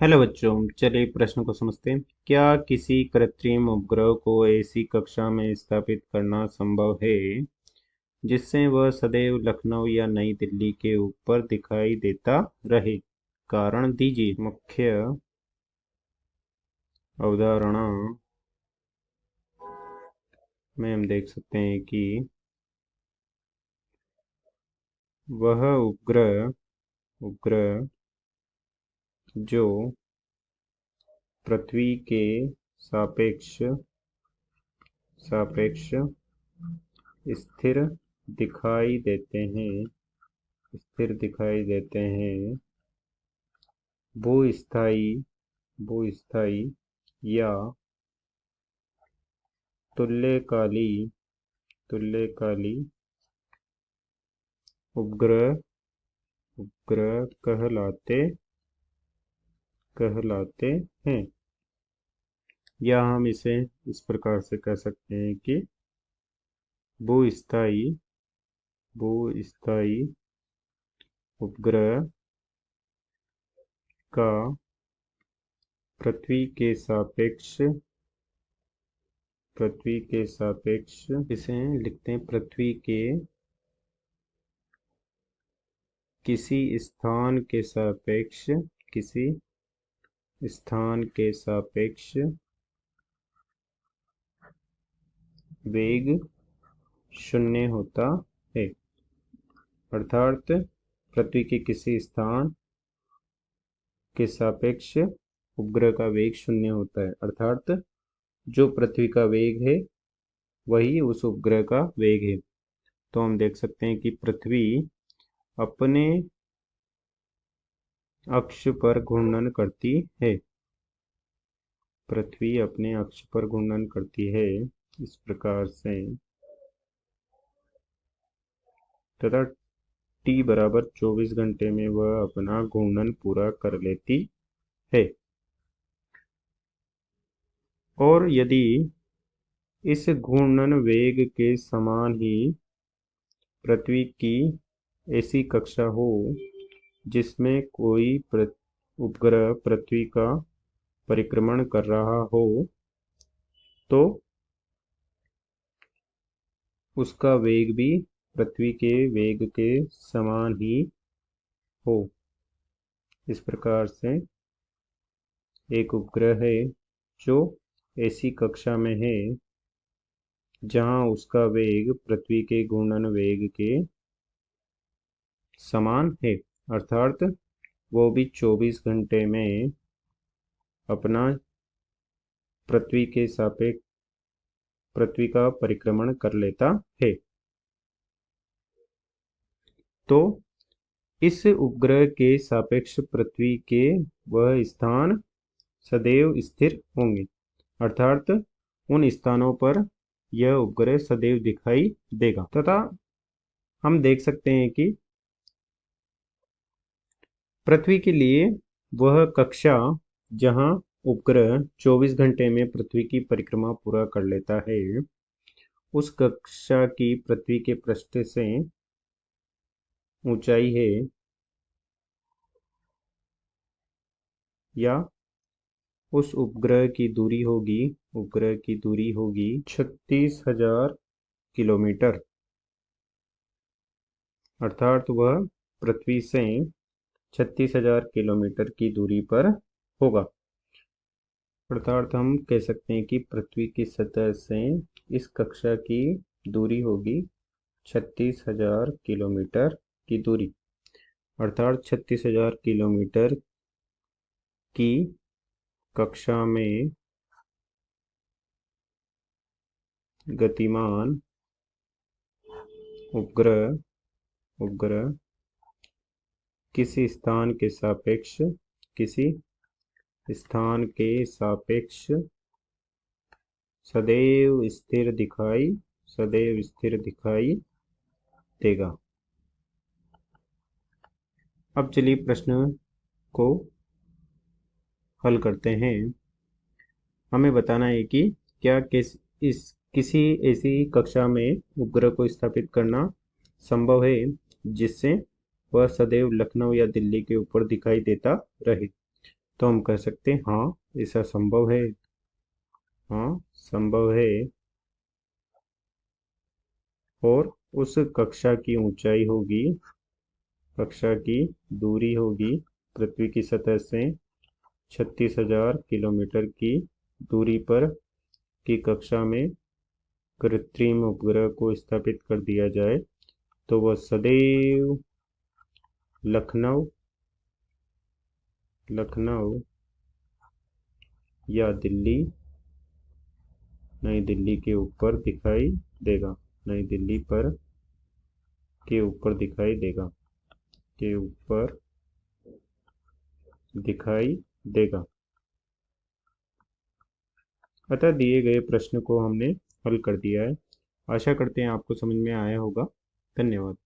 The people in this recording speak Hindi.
हेलो बच्चों, चलिए प्रश्न को समझते हैं। क्या किसी कृत्रिम उपग्रह को ऐसी कक्षा में स्थापित करना संभव है जिससे वह सदैव लखनऊ या नई दिल्ली के ऊपर दिखाई देता रहे? कारण दीजिए। मुख्य अवधारणा में हम देख सकते हैं कि वह उपग्रह उपग्रह जो पृथ्वी के सापेक्ष सापेक्ष स्थिर दिखाई देते हैं भूस्थायी भूस्थायी या तुल्यकाली उपग्रह उपग्रह कहलाते हैं। या हम इसे इस प्रकार से कह सकते हैं कि भूस्थायी भूस्थायी उपग्रह का पृथ्वी के सापेक्ष इसे लिखते हैं पृथ्वी के किसी स्थान के सापेक्ष वेग शून्य होता है। अर्थात पृथ्वी के किसी स्थान के सापेक्ष उपग्रह का वेग शून्य होता है। अर्थात जो पृथ्वी का वेग है वही उस उपग्रह का वेग है। तो हम देख सकते हैं कि पृथ्वी अपने अक्ष पर घूर्णन करती है। पृथ्वी अपने अक्ष पर घूर्णन करती है इस प्रकार से, तथा t बराबर 24 घंटे में वह अपना घूर्णन पूरा कर लेती है। और यदि इस घूर्णन वेग के समान ही पृथ्वी की ऐसी कक्षा हो जिसमें कोई उपग्रह पृथ्वी का परिक्रमण कर रहा हो, तो उसका वेग भी पृथ्वी के वेग के समान ही हो। इस प्रकार से एक उपग्रह है जो ऐसी कक्षा में है जहां उसका वेग पृथ्वी के घूर्णन वेग के समान है। अर्थात वो भी 24 घंटे में अपना पृथ्वी के सापेक्ष पृथ्वी का परिक्रमण कर लेता है। तो इस उपग्रह के सापेक्ष पृथ्वी के वह स्थान सदैव स्थिर होंगे। अर्थात उन स्थानों पर यह उपग्रह सदैव दिखाई देगा। तथा हम देख सकते हैं कि पृथ्वी के लिए वह कक्षा जहां उपग्रह 24 घंटे में पृथ्वी की परिक्रमा पूरा कर लेता है, उस कक्षा की पृथ्वी के पृष्ठ से ऊंचाई है या उस उपग्रह की दूरी होगी 36,000 किलोमीटर। अर्थात वह पृथ्वी से 36,000 किलोमीटर की दूरी पर होगा। अर्थात हम कह सकते हैं कि पृथ्वी की सतह से इस कक्षा की दूरी होगी 36,000 किलोमीटर की दूरी। अर्थात 36,000 किलोमीटर की कक्षा में गतिमान उपग्रह किसी स्थान के सापेक्ष सदैव स्थिर दिखाई देगा। अब चलिए प्रश्न को हल करते हैं। हमें बताना है कि क्या किसी ऐसी कक्षा में उपग्रह को स्थापित करना संभव है जिससे वह सदैव लखनऊ या दिल्ली के ऊपर दिखाई देता रहे। तो हम कह सकते हैं हाँ, ऐसा संभव है। हाँ, संभव है। और उस कक्षा की ऊंचाई होगी, कक्षा की दूरी होगी पृथ्वी की सतह से 36,000 किलोमीटर की दूरी पर की कक्षा में कृत्रिम उपग्रह को स्थापित कर दिया जाए, तो वह सदैव लखनऊ लखनऊ या दिल्ली, नई दिल्ली के ऊपर दिखाई देगा। नई दिल्ली पर के ऊपर दिखाई देगा, के ऊपर दिखाई देगा। अतः दिए गए प्रश्न को हमने हल कर दिया है। आशा करते हैं आपको समझ में आया होगा। धन्यवाद।